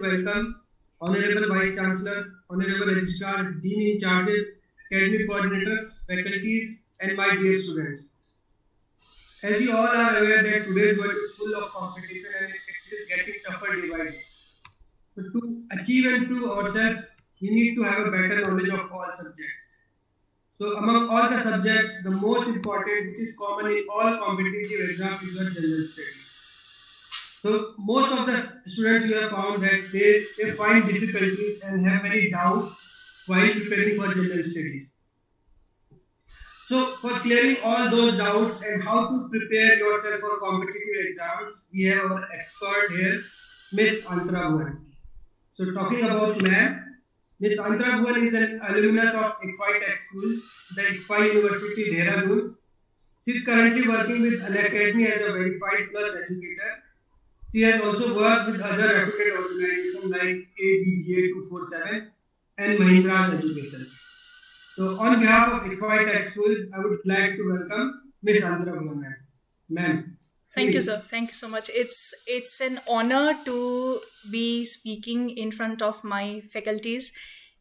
welcome Honorable Vice Chancellor, Honorable Registrar, Dean in Charges, Academic Coordinators, faculties, and my dear students. As you all are aware that today's world is full of competition and it is getting tougher day by day. So to achieve and prove ourselves, we need to have a better knowledge of all subjects. So among all the subjects, the most important, which is common in all competitive exams, is the general studies. So most of the students you have found that they find difficulties and have many doubts while preparing for general studies. So for clearing all those doubts and how to prepare yourself for competitive exams, we have our expert here, Miss Antara Bhuvan. So talking about ma'am, Miss Antara Bhuvan is an alumnus of ICFI Tech School, the ICFI University, Dehradun. She is currently working with an academy as a verified plus educator. She has also worked with other reputed organizations like ADDA 247 and Mahindra's Education. So, on behalf of ICFI Tech School, I would like to welcome Ms. Andhra Bhuvan. Ma'am. Thank you, sir. Thank you so much. It's an honor to be speaking in front of my faculties,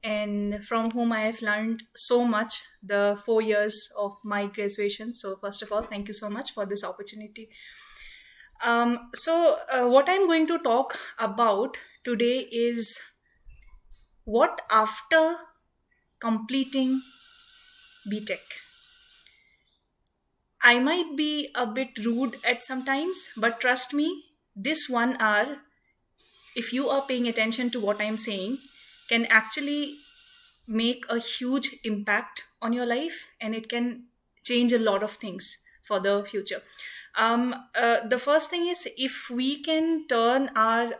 and from whom I have learned so much the 4 years of my graduation. So first of all, thank you so much for this opportunity. What I'm going to talk about today is what after completing BTech. I might be a bit rude at some times, but trust me, this 1 hour, if you are paying attention to what I'm saying, can actually make a huge impact on your life, and it can change a lot of things for the future. The first thing is, if we can turn our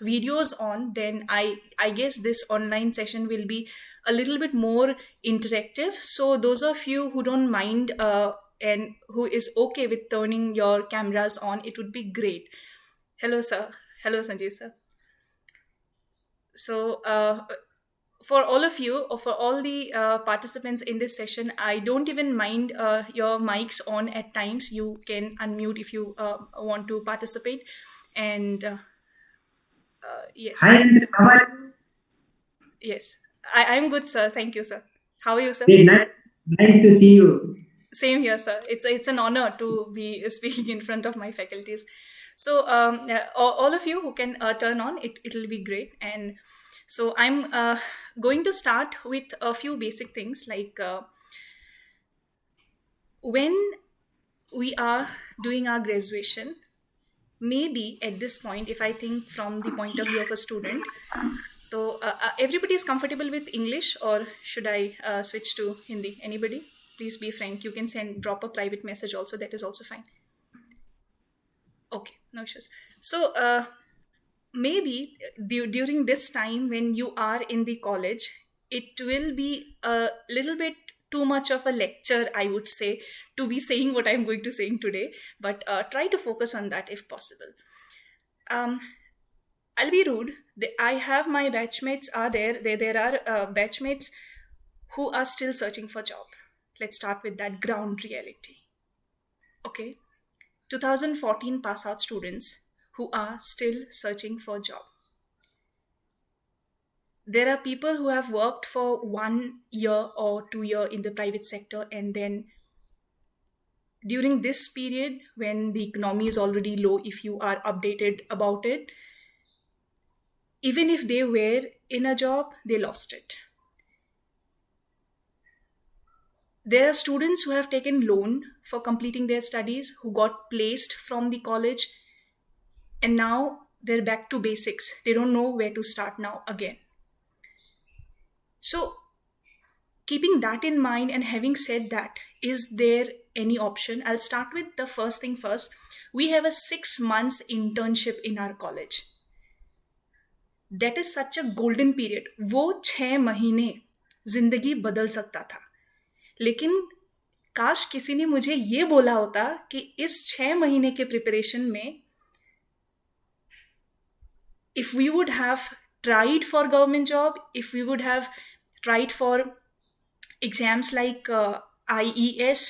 videos on, then I guess this online session will be a little bit more interactive. So those of you who don't mind and who is okay with turning your cameras on, it would be great. Hello, sir. Hello, Sanjeev, sir. So, for all of you, or for all the participants in this session, I don't even mind your mics on at times. You can unmute if you want to participate. And yes. Hi, Anand. How are you? Yes. I'm good, sir. Thank you, sir. How are you, sir? Hey, nice to see you. Same here, sir. It's an honor to be speaking in front of my faculties. So, all of you who can turn on, it'll be great. And so I'm going to start with a few basic things like when we are doing our graduation, maybe at this point, if I think from the point of view of a student, so everybody is comfortable with English, or should I switch to Hindi? Anybody? Please be frank. You can drop a private message also. That is also fine. Okay, no issues. So maybe during this time when you are in the college, it will be a little bit too much of a lecture, I would say, to be saying what I'm going to saying today. But try to focus on that if possible. Um, I'll be rude. I have my batchmates are there. There are batchmates who are still searching for job. Let's start with that ground reality. Okay, 2014 pass out students who are still searching for job. There are people who have worked for 1 year or 2 year in the private sector, and then during this period when the economy is already low, if you are updated about it, even if they were in a job, they lost it. There are students who have taken loan for completing their studies, who got placed from the college, and now they're back to basics. They don't know where to start now again. So, keeping that in mind and having said that, is there any option? I'll start with the first thing first. We have a 6 months internship in our college. That is such a golden period. वो 6 महीने जिंदगी बदल सकता था, लेकिन काश किसी ने मुझे ये बोला होता कि इस 6 महीने के प्रिपरेशन में if we would have tried for government job, if we would have tried for exams like IES,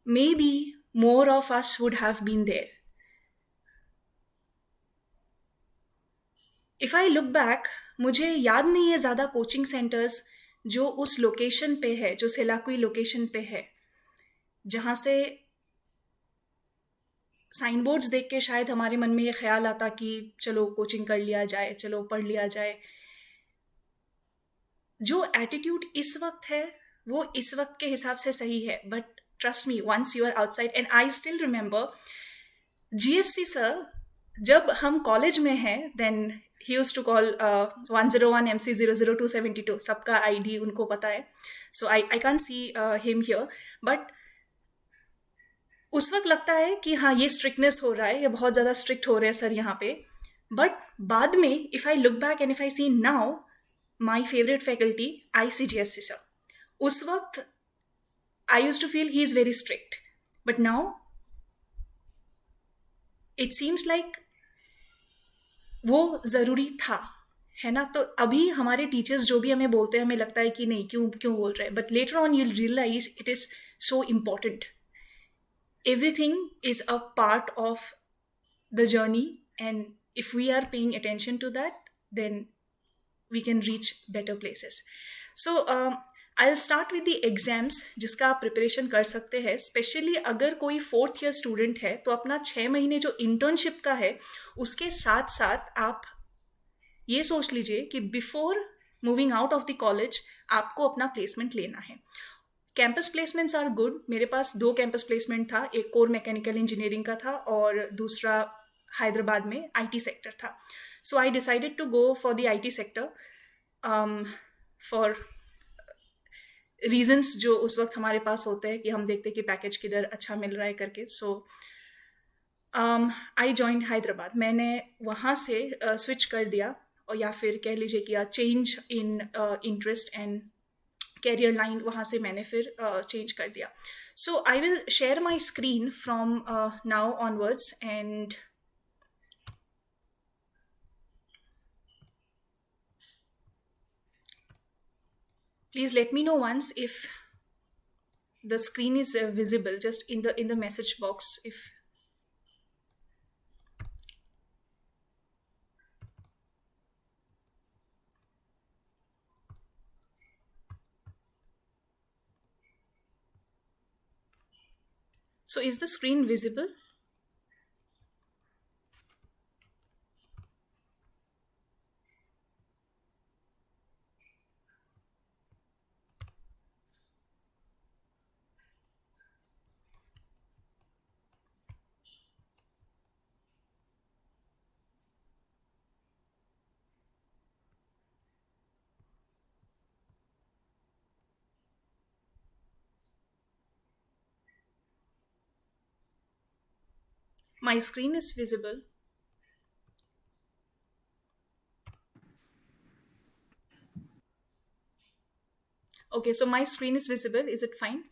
maybe more of us would have been there. If I look back, मुझे याद नहीं है ज़्यादा कोचिंग सेंटर्स जो उस location पे है, जो सेलाकुई लोकेशन पे है, जहाँ से साइन बोर्ड्स देख के शायद हमारे मन में ये ख्याल आता कि चलो कोचिंग कर लिया जाए, चलो पढ़ लिया जाए. जो एटीट्यूड इस वक्त है वो इस वक्त के हिसाब से सही है, but trust me, once you are outside, and I still remember GFC sir, जब हम कॉलेज में हैं, then he use to call 101 MC 00272, सबका ID उनको पता है, so I can see him here. But उस वक्त लगता है कि हाँ ये स्ट्रिक्टनेस हो रहा है, ये बहुत ज़्यादा स्ट्रिक्ट हो रहे हैं सर यहाँ पे. बट बाद में if I look back and if I see now, my favourite faculty ICGFC sir. उस वक्त I use to feel he is very strict, but now it seems like वो ज़रूरी था, है ना. तो अभी हमारे टीचर्स जो भी हमें बोलते हैं, हमें लगता है कि नहीं, क्यों क्यों बोल रहे हैं, but later on you realise it is so important. Everything is a part of the journey, and if we are paying attention to that, then we can reach better places. So I'll start with the exams जिसका आप preparation कर सकते हैं. Specially अगर कोई 4th year student है तो अपना 6 महीने जो इंटर्नशिप का है उसके साथ साथ आप ये सोच लीजिए कि before moving out of the college आपको अपना प्लेसमेंट लेना है. Campus placements are good. मेरे पास 2 कैंपस प्लेसमेंट था, एक कोर मैकेनिकल इंजीनियरिंग का था और दूसरा हैदराबाद में IT सेक्टर था. So I decided to go for the IT sector for reasons जो उस वक्त हमारे पास होते हैं कि हम देखते हैं कि पैकेज किधर अच्छा मिल रहा है करके. सो आई जॉइंड हैदराबाद. मैंने वहाँ से स्विच कर दिया, और या फिर कह लीजिए कि change in interest and career line, वहाँ से मैंने फिर चेंज कर दिया. So I will share my screen from now onwards, and please let me know once if the screen is visible, just in the message box. If so, is the screen visible? My screen is visible. Okay, so my screen is visible. Is it fine?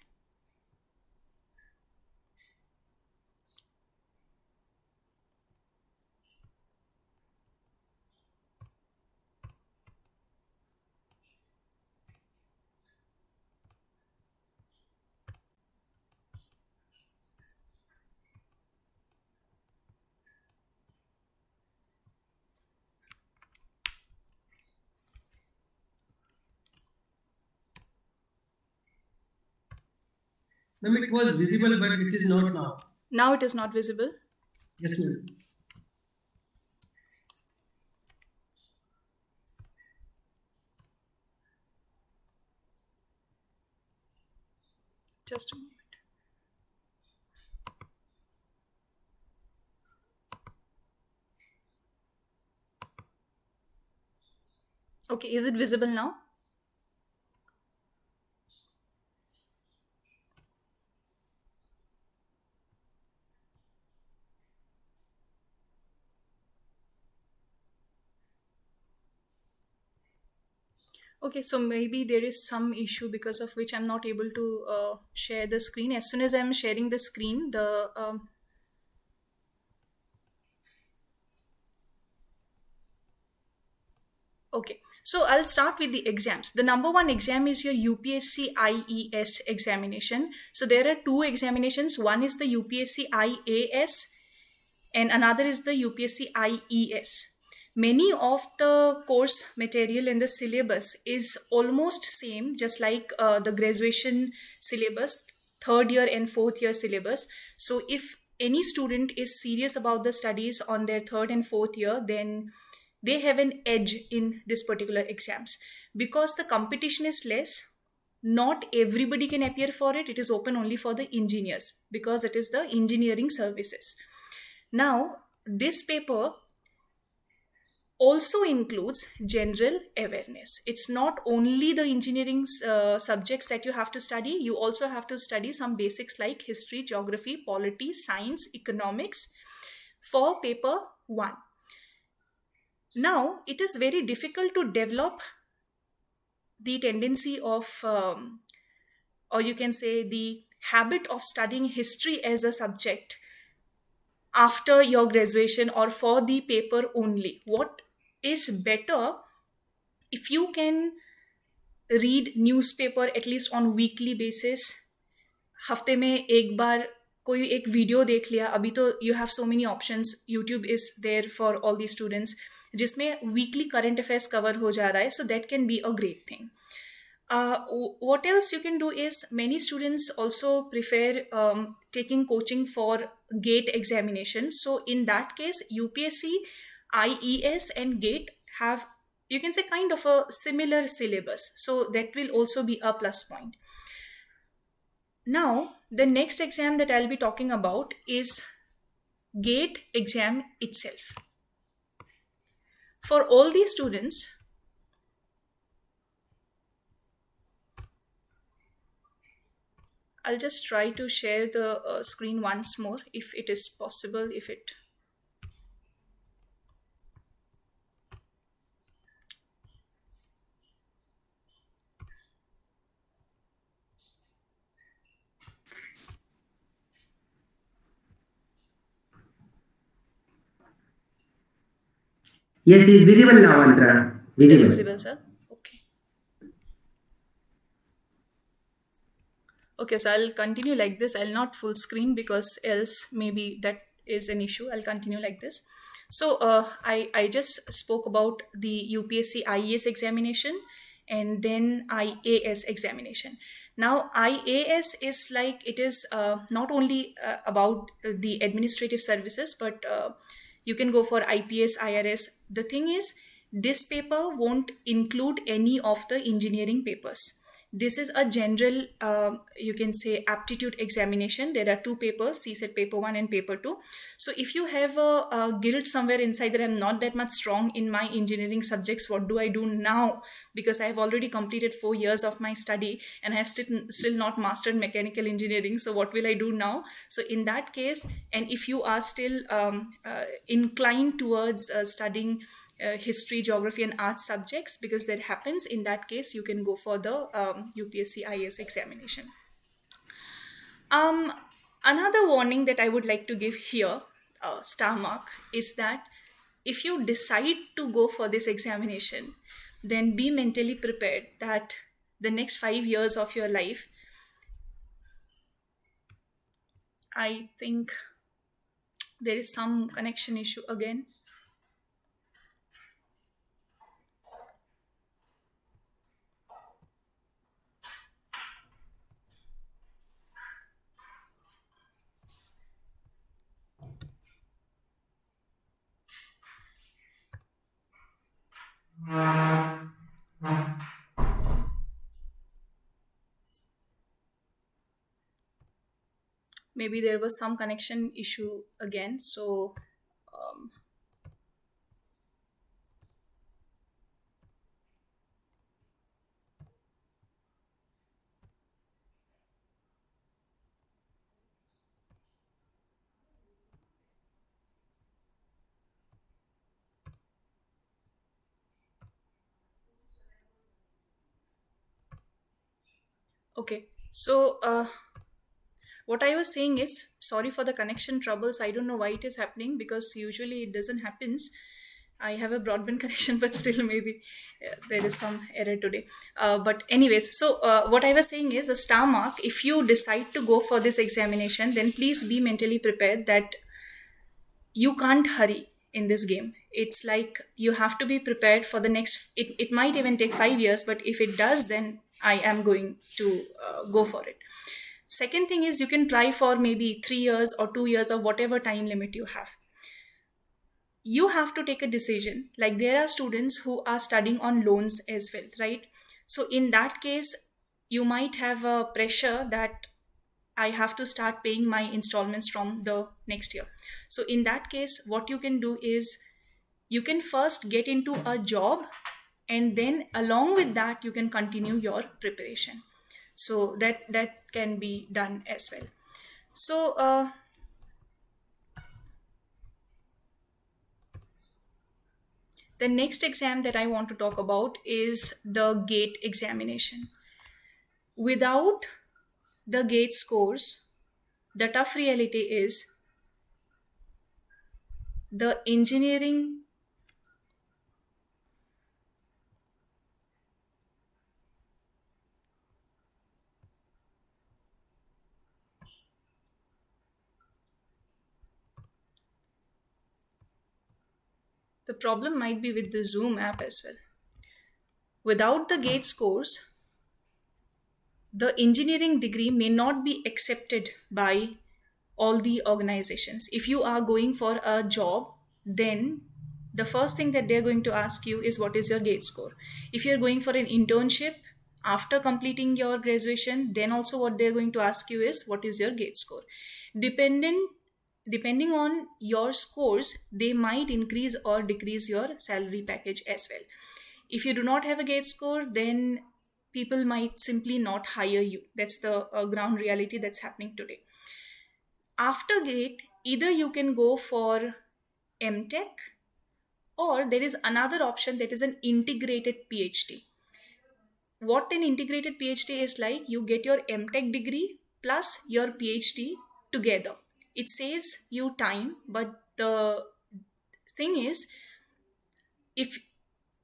Ma'am, it was visible, but it is not now. Now it is not visible. Yes, ma'am. Just a moment. Okay, is it visible now? Okay, so maybe there is some issue because of which I'm not able to share the screen. As soon as I'm sharing the screen, okay, so I'll start with the exams. The number one exam is your UPSC IES examination. So there are 2 examinations. One is the UPSC IAS and another is the UPSC IES. Many of the course material in the syllabus is almost same, just like the graduation syllabus, third year and fourth year syllabus. So if any student is serious about the studies on their third and fourth year, then they have an edge in this particular exams. Because the competition is less, not everybody can appear for it. It is open only for the engineers because it is the engineering services. Now this paper also includes general awareness. It's not only the engineering subjects that you have to study, you also have to study some basics like history, geography, polity, science, economics for paper 1. Now it is very difficult to develop the tendency of or you can say the habit of studying history as a subject after your graduation or for the paper only. What is better, if you can read newspaper at least on weekly basis, हफ्ते में एक बार कोई एक video देख लिया. अभी तो you have so many options, YouTube is there for all the students, जिसमें वीकली करंट अफेयर्स कवर हो जा रहा है. So that can be a great thing. What else you can do is, many students also prefer taking coaching for GATE examination. So in that case, UPSC, IES and GATE have, you can say, kind of a similar syllabus. So that will also be a plus point. Now, the next exam that I'll be talking about is GATE exam itself. For all these students, I'll just try to share the screen once more if it is possible. If it Yes, it's visible now, Antara. it is visible, sir. Okay. Okay, so I'll continue like this. I'll not full screen because else maybe that is an issue. I'll continue like this. So I just spoke about the UPSC IES examination and then IAS examination. Now IAS is like, it is not only about the administrative services, but you can go for IPS, IRS. The thing is, this paper won't include any of the engineering papers. This is a general, you can say, aptitude examination. There are two papers, CSET paper 1 and paper 2. So if you have a guilt somewhere inside that I'm not that much strong in my engineering subjects, what do I do now? Because I have already completed 4 years of my study and I have still not mastered mechanical engineering. So what will I do now? So in that case, and if you are still inclined towards studying history, geography and art subjects, because that happens, in that case you can go for the UPSC IAS examination. Another warning that I would like to give here, star mark, is that if you decide to go for this examination, then be mentally prepared that the next 5 years of your life, I think there is some connection issue again. Maybe there was some connection issue again. So okay, so what I was saying is, sorry for the connection troubles. I don't know why it is happening, because usually it doesn't happens. I have a broadband connection, but still maybe there is some error today. But anyways, so what I was saying is, a star mark, if you decide to go for this examination, then please be mentally prepared that you can't hurry. in this game. It's like you have to be prepared for the next, it might even take 5 years, but if it does, then I am going to go for it. Second thing is you can try for maybe 3 years or 2 years or whatever time limit you have. You have to take a decision. Like there are students who are studying on loans as well, right? So in that case, you might have a pressure that I have to start paying my installments from the next year. So in that case, what you can do is you can first get into a job, and then along with that you can continue your preparation. So that can be done as well. So the next exam that I want to talk about is the GATE examination. Without the GATE scores, the tough reality is the engineering the problem might be with the Zoom app as well. Without the GATE scores, the engineering degree may not be accepted by all the organizations. If you are going for a job, then the first thing that they're going to ask you is what is your GATE score. If you're going for an internship after completing your graduation, then also what they're going to ask you is what is your GATE score. Depending on your scores, they might increase or decrease your salary package as well. If you do not have a GATE score, then people might simply not hire you. That's the ground reality that's happening today. After GATE, either you can go for MTech, or there is another option that is an integrated PhD. What an integrated PhD is like, you get your MTech degree plus your PhD together. It saves you time, but the thing is, if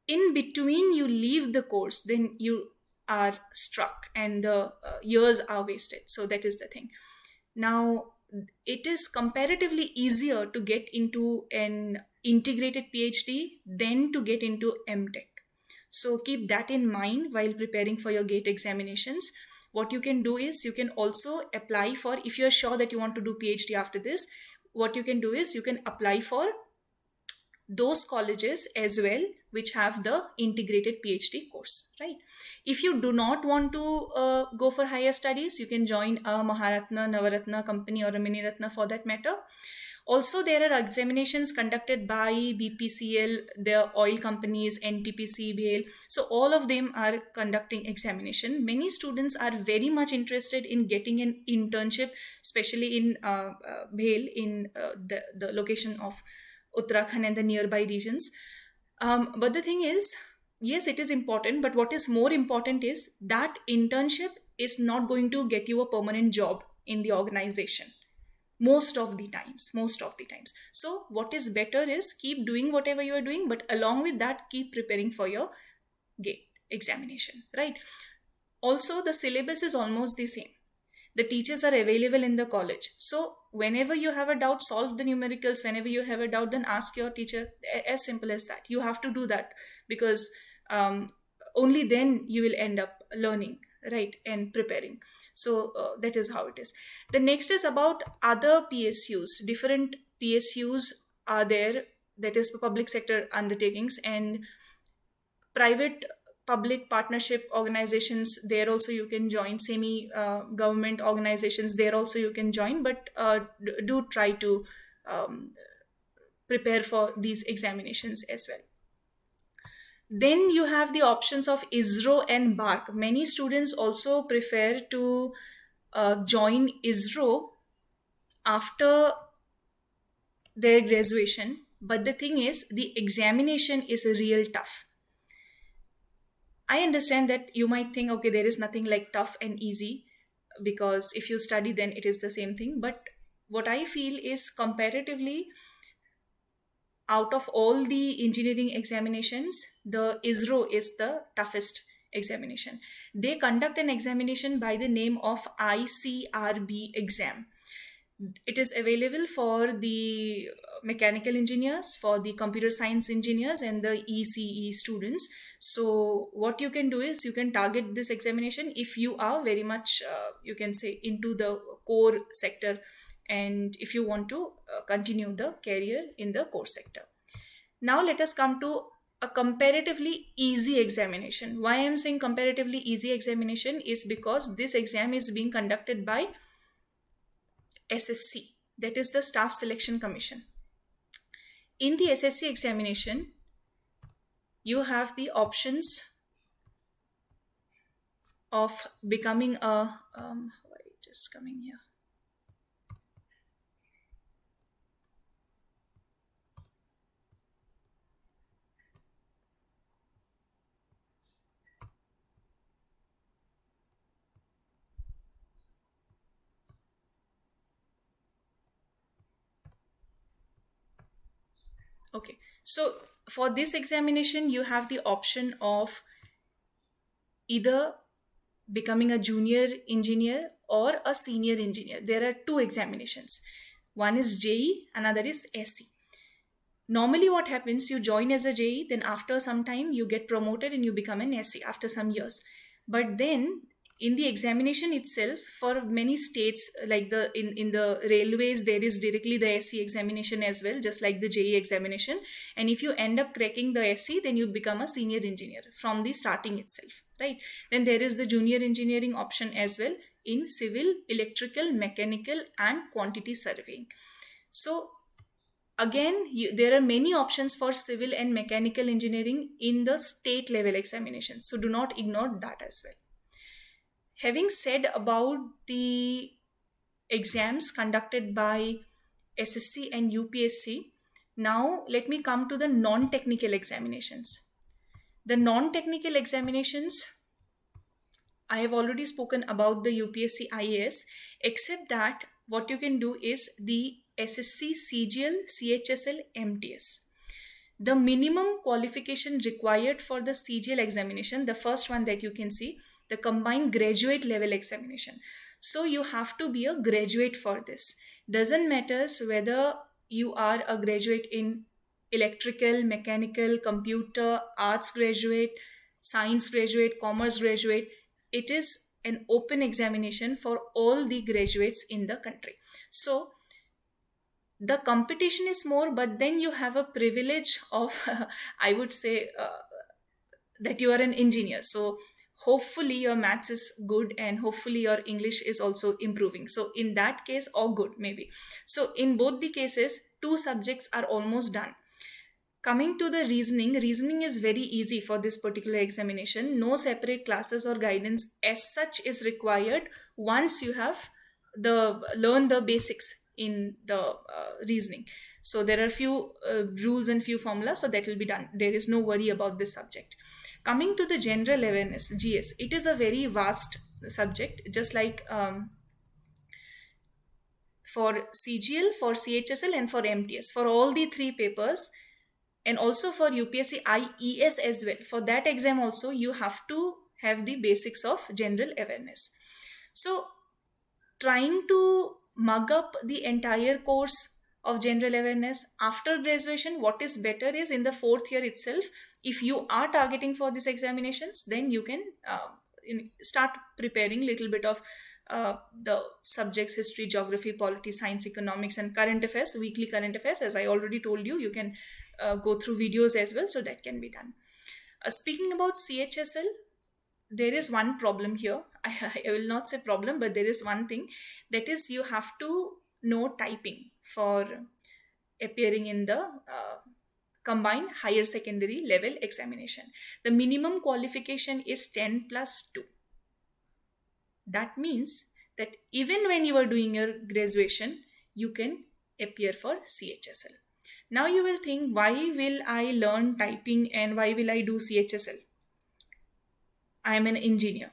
in between you leave the course, then you are struck and the years are wasted. So that is the thing. Now, it is comparatively easier to get into an integrated PhD than to get into MTech. So keep that in mind while preparing for your GATE examinations. What you can do is you can also apply for, if you're sure that you want to do PhD after this, what you can do is you can apply for those colleges as well which have the integrated PhD course, right? If you do not want to go for higher studies, you can join a Maharatna, Navaratna company or a Miniratna for that matter. Also, there are examinations conducted by BPCL, the oil companies, NTPC, BHEL. So all of them are conducting examination. Many students are very much interested in getting an internship, especially in BHEL, in the location of Uttarakhand and the nearby regions. But the thing is, yes, it is important, but what is more important is that internship is not going to get you a permanent job in the organization most of the times. So what is better is keep doing whatever you are doing, but along with that, keep preparing for your GATE examination, right? Also, the syllabus is almost the same. The teachers are available in the college. So whenever you have a doubt, solve the numericals. Whenever you have a doubt, then ask your teacher. As simple as that. You have to do that because only then you will end up learning, right, and preparing. So that is how it is. The next is about other PSUs. Different PSUs are there, that is the public sector undertakings, and private public partnership organizations. There also you can join. Semi government organizations, there also you can join, but do try to prepare for these examinations as well. Then you have the options of ISRO and BARC. Many students also prefer to join ISRO after their graduation, but the thing is, the examination is real tough. I understand that you might think, okay, there is nothing like tough and easy, because if you study, then it is the same thing. But what I feel is, comparatively, out of all the engineering examinations, the ISRO is the toughest examination. They conduct an examination by the name of ICRB exam. It is available for the mechanical engineers, for the computer science engineers, and the ECE students. So what you can do is you can target this examination if you are very much, you can say, into the core sector, and if you want to continue the career in the core sector. Now let us come to a comparatively easy examination. Why I am saying comparatively easy examination is because this exam is being conducted by SSC, that is the Staff Selection Commission. In the SSC examination, you have the options of becoming a why it is coming here. Okay, so for this examination, you have the option of either becoming a junior engineer or a senior engineer. There are two examinations. One is JE, another is SE. Normally what happens, you join as a JE, then after some time you get promoted and you become an SE after some years. But then in the examination itself, for many states, like in the railways, there is directly the SE examination as well, just like the JE examination. And if you end up cracking the SE, then you become a senior engineer from the starting itself, right? Then there is the junior engineering option as well in civil, electrical, mechanical, and quantity surveying. So again, there are many options for civil and mechanical engineering in the state level examination. So do not ignore that as well. Having said about the exams conducted by SSC and UPSC, now let me come to the non-technical examinations. The non-technical examinations, I have already spoken about the UPSC IAS, except that what you can do is the SSC, CGL, CHSL, MTS. The minimum qualification required for the CGL examination, the first one that you can see, the combined graduate level examination. So you have to be a graduate for this. Doesn't matter whether you are a graduate in electrical, mechanical, computer, arts graduate, science graduate, commerce graduate. It is an open examination for all the graduates in the country. So the competition is more, but then you have a privilege of I would say that you are an engineer. So hopefully your maths is good and hopefully your English is also improving. So in that case, all good maybe. So in both the cases, two subjects are almost done. Coming to the reasoning is very easy for this particular examination. No separate classes or guidance as such is required once you have learn the basics in the reasoning. So there are few rules and few formulas, so that will be done. There is no worry about this subject. Coming to the general awareness, GS, it is a very vast subject, just like for CGL, for CHSL, and for MTS. For all the three papers, and also for UPSC IES as well. For that exam also, you have to have the basics of general awareness. So trying to mug up the entire course of general awareness after graduation, what is better is in the fourth year itself, if you are targeting for these examinations, then you can start preparing little bit of the subjects history, geography, polity, science, economics, and current affairs, weekly current affairs. As I already told you, you can go through videos as well, so that can be done. Speaking about CHSL, there is one problem here. I will not say problem, but there is one thing, that is you have to know typing for appearing in the combined higher secondary level examination. The minimum qualification is 10 plus 2. That means that even when you are doing your graduation, you can appear for CHSL. Now you will think, why will I learn typing and why will I do CHSL? I am an engineer.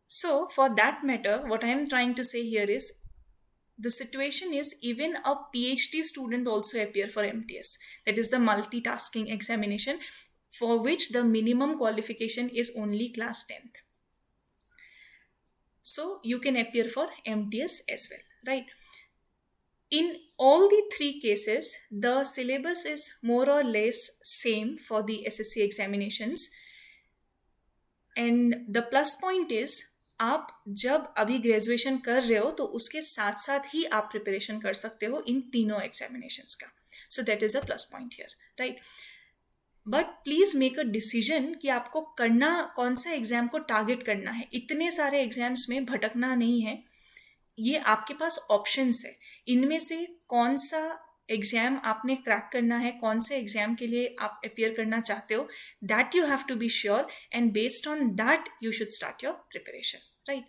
So for that matter, what I am trying to say here is, the situation is even a PhD student also appear for MTS. That is the multitasking examination, for which the minimum qualification is only class 10th. So you can appear for MTS as well. right? In all the three cases, the syllabus is more or less same for the SSC examinations. And the plus point is आप जब अभी graduation कर रहे हो तो उसके साथ साथ ही आप प्रिपरेशन कर सकते हो इन तीनों एग्जामिनेशंस का. So that is a plus point here, right? But please make a decision कि आपको करना कौन सा एग्जाम को टारगेट करना है. इतने सारे एग्जाम्स में भटकना नहीं है. ये आपके पास ऑप्शंस है. इनमें से कौन सा एग्जाम आपने क्रैक करना है, कौन से एग्जाम के लिए आप अपियर करना चाहते हो, that you have to be sure and based on that you should start your preparation, right?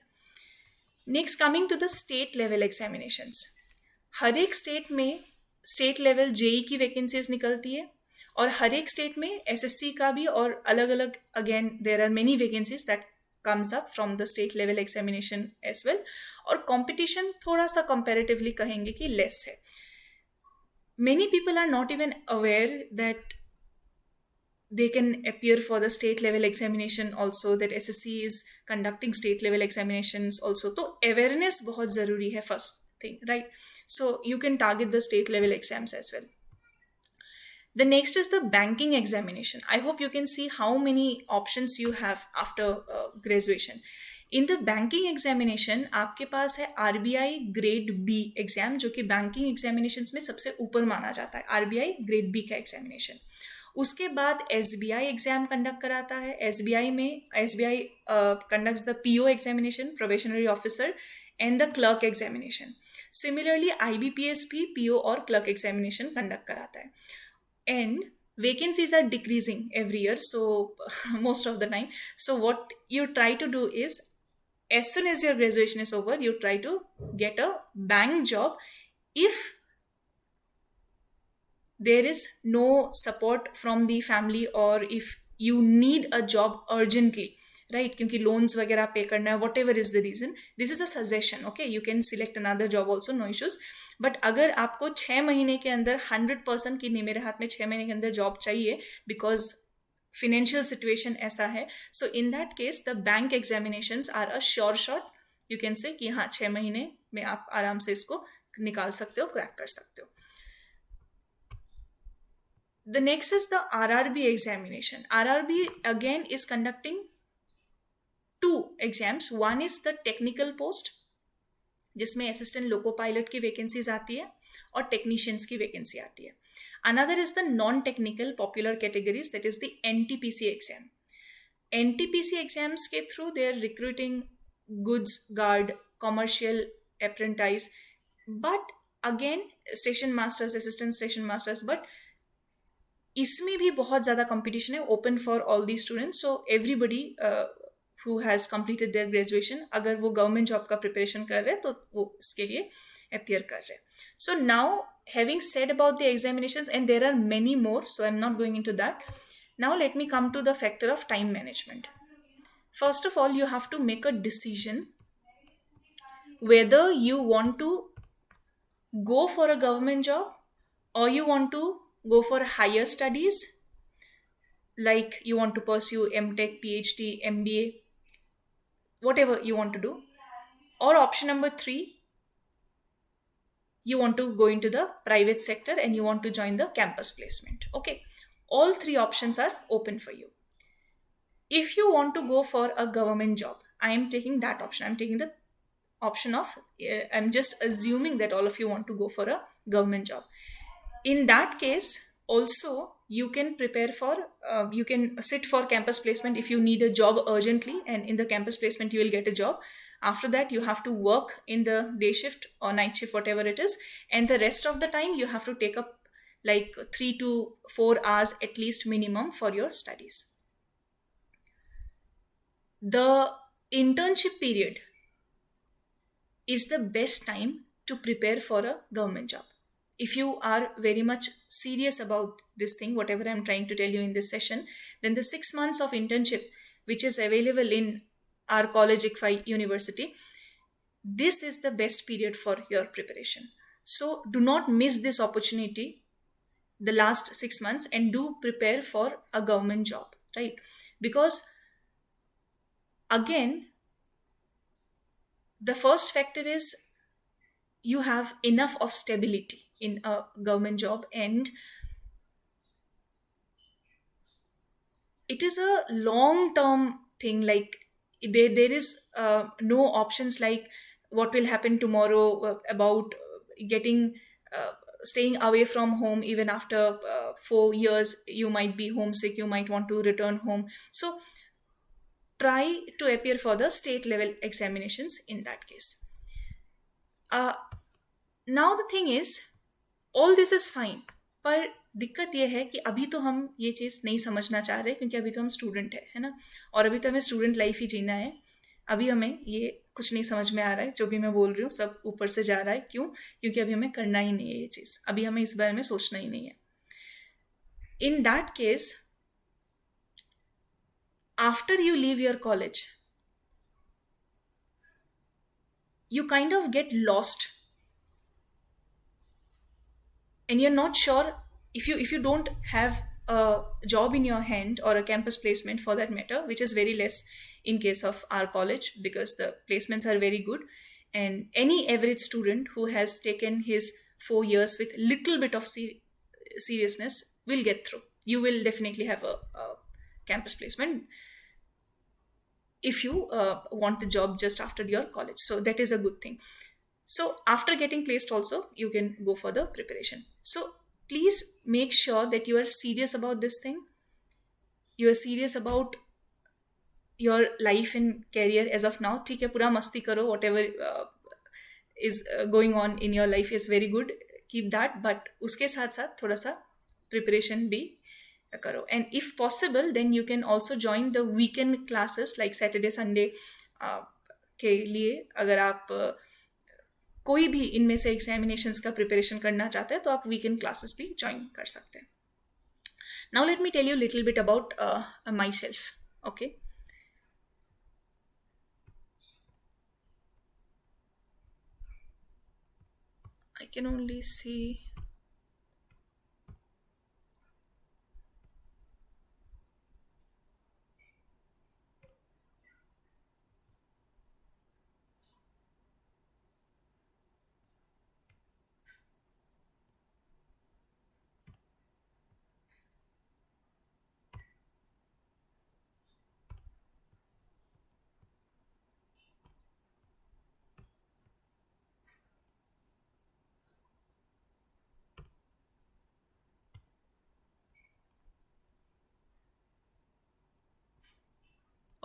Next, coming to the state level examinations. हर एक स्टेट में स्टेट लेवल जेई की वैकेंसीज निकलती है और हर एक स्टेट में एसएससी का भी, और अलग अलग again there are many vacancies that comes up from the state level examination as well. और competition थोड़ा सा comparatively कहेंगे कि less है. Many people are not even aware that they can appear for the state level examination also, that SSC is conducting state level examinations also. तो awareness बहुत ज़रूरी है, first thing, right? So you can target the state level exams as well. The next is the banking examination. I hope you can see how many options you have after graduation. In the banking examination, आपके पास है RBI Grade B exam, जो कि banking examinations में सबसे ऊपर माना जाता है. RBI Grade B का examination. उसके बाद SBI एग्जाम कंडक्ट कराता है. SBI में SBI conducts the PO examination, probationary officer, and the clerk examination. Similarly, IBPS भी PO और clerk examination कंडक्ट कराता है. And vacancies are decreasing every year, so most of the time. So what you try to do is, as soon as your graduation is over, you try to get a bank job if there is no support from the family, or if you need a job urgently, right? क्योंकि loans वगैरह पे करना है, whatever is the reason. This is a suggestion, okay? You can select another job also, no issues. But अगर आपको 6 महीने के अंदर 100% की नहीं, मेरे हाथ में 6 महीने के अंदर जॉब चाहिए बिकॉज फिनेंशियल सिचुएशन ऐसा है, so in that case the bank examinations are a sure shot. You can say कि हाँ 6 महीने में आप आराम से इसको निकाल सकते हो, क्रैक कर सकते हो. The next is the RRB examination. RRB again is conducting 2 exams. One is the technical post, जिसमें असिस्टेंट लोको पायलट की वैकेंसीज आती है और टेक्नीशियंस की वैकेंसी आती है. Another is the non technical popular categories, that is the NTPC exam. NTPC exams के through they are recruiting goods guard, commercial apprentice, but again station masters, assistant station masters. But इसमें भी बहुत ज़्यादा competition है, open for all the students. So everybody who has completed their graduation, अगर वो government job का preparation कर रहे हैं तो वो इसके लिए अपियर कर रहे हैं. So now having said about the examinations, and there are many more, so I'm not going into that. Now let me come to the factor of time management. First of all, you have to make a decision whether you want to go for a government job or you want to go for higher studies, like you want to pursue MTech, PhD, MBA, whatever you want to do. Or option number 3, you want to go into the private sector and you want to join the campus placement. Okay, all 3 options are open for you. If you want to go for a government job, I am taking that option. I'm taking the option of, I'm just assuming that all of you want to go for a government job. In that case, also you can prepare for, you can sit for campus placement if you need a job urgently, and in the campus placement you will get a job. After that you have to work in the day shift or night shift, whatever it is, and the rest of the time you have to take up like 3 to 4 hours at least minimum for your studies. The internship period is the best time to prepare for a government job. If you are very much serious about this thing, whatever I'm trying to tell you in this session, then the 6 months of internship, which is available in our college, ICFI University, this is the best period for your preparation. So do not miss this opportunity, the last 6 months, and do prepare for a government job, right? Because again, the first factor is you have enough of stability in a government job, and it is a long term thing. Like there is no options like what will happen tomorrow, about getting staying away from home. Even after 4 years you might be homesick, you might want to return home. So try to appear for the state level examinations in that case. uh, Now the thing is, all this is fine, पर दिक्कत ये है कि अभी तो हम ये चीज़ नहीं समझना चाह रहे, क्योंकि अभी तो हम स्टूडेंट है ना, और अभी तो हमें स्टूडेंट लाइफ ही जीना है. अभी हमें ये कुछ नहीं समझ में आ रहा है, जो भी मैं बोल रही हूँ सब ऊपर से जा रहा है. क्यों? क्योंकि अभी हमें करना ही नहीं है ये चीज़, अभी हमें इस बारे में सोचना ही नहीं है. इन that case, after you leave your college, you kind of get lost, and you're not sure, if you don't have a job in your hand, or a campus placement for that matter, which is very less in case of our college because the placements are very good, and any average student who has taken his 4 years with little bit of seriousness will get through. You will definitely have a campus placement if you want a job just after your college. So that is a good thing. So after getting placed also, you can go for the preparation. So please make sure that you are serious about this thing. You are serious about your life and career as of now. ठीक है, पूरा मस्ती करो, whatever is going on in your life is very good, keep that, but उसके साथ साथ थोड़ा सा preparation भी करो. And if possible, then you can also join the weekend classes like Saturday Sunday के लिए. अगर आप कोई भी इनमें से एग्जामिनेशंस का प्रिपरेशन करना चाहते हैं तो आप वीकेंड क्लासेस भी ज्वाइन कर सकते हैं. Now let me tell you little bit about myself. Okay, I can only see.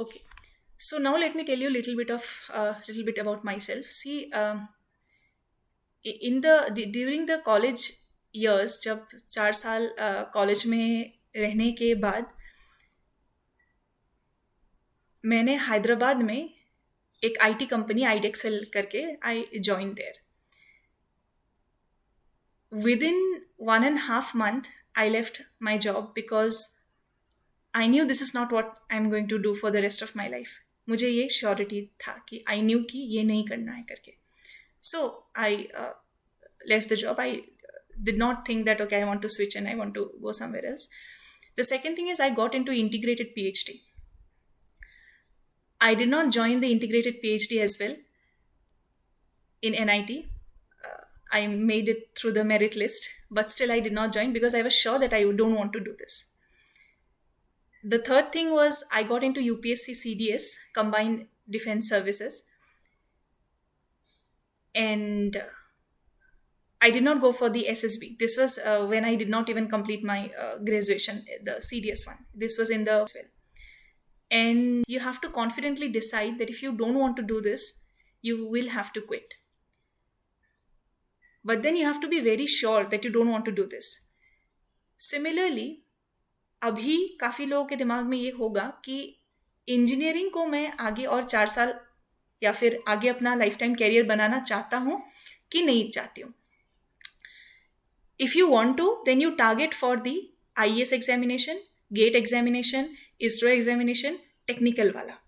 Okay, so now let me tell you a little bit about myself. See, during the college years, जब 4 साल college में रहने के बाद मैंने हैदराबाद में एक IT company Idexcel करके I join there. Within 1.5 months, I left my job because I knew this is not what I'm going to do for the rest of my life. मुझे ये श्योरिटी था कि I knew कि ये नहीं करना है करके. So I left the job. I did not think that, okay, I want to switch and I want to go somewhere else. The second thing is I got into integrated PhD. I did not join the integrated PhD as well in NIT. I made it through the merit list, but still I did not join because I was sure that I don't want to do this. The third thing was I got into UPSC CDS, Combined Defense Services, and I did not go for the SSB. This was when I did not even complete my graduation, the CDS one. This was in the well. And you have to confidently decide that if you don't want to do this, you will have to quit. But then you have to be very sure that you don't want to do this. Similarly, अभी काफ़ी लोगों के दिमाग में ये होगा कि engineering को मैं आगे और 4 साल या फिर आगे अपना लाइफ टाइम कैरियर बनाना चाहता हूँ कि नहीं चाहती हूँ. If you want to, then you target for the IAS examination, GATE examination, ISRO examination, technical वाला.